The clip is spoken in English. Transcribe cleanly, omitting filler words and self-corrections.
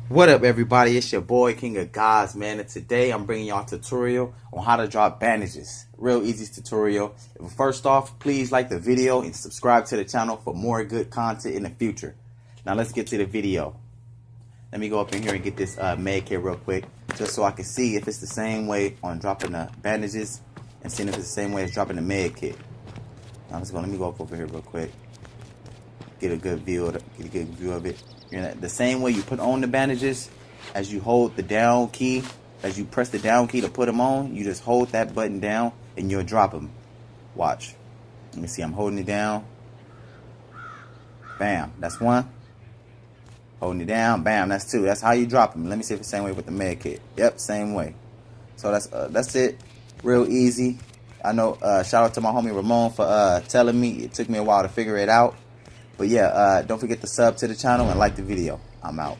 What up, everybody? It's your boy King of Gods, man, and today I'm bringing y'all a tutorial on how to drop bandages. Real easy tutorial. First off, please like the video and subscribe to the channel for more good content in the future. Now let's get to the video. Let me go up in here and get this med kit real quick, just so I can see if it's the same way on dropping the bandages and seeing if it's the same way as dropping the med kit. Now let me go up over here real quick. Get a good view of it. The same way you put on the bandages, as you hold the down key, as you press the down key to put them on, you just hold that button down and you'll drop them. Watch. Let me see. I'm holding it down. Bam. That's one. Holding it down. Bam. That's two. That's how you drop them. Let me see if it's the same way with the med kit. Yep, same way. So that's it. Real easy. I know. Shout out to my homie Ramon for telling me. It took me a while to figure it out. But yeah, don't forget to sub to the channel and like the video. I'm out.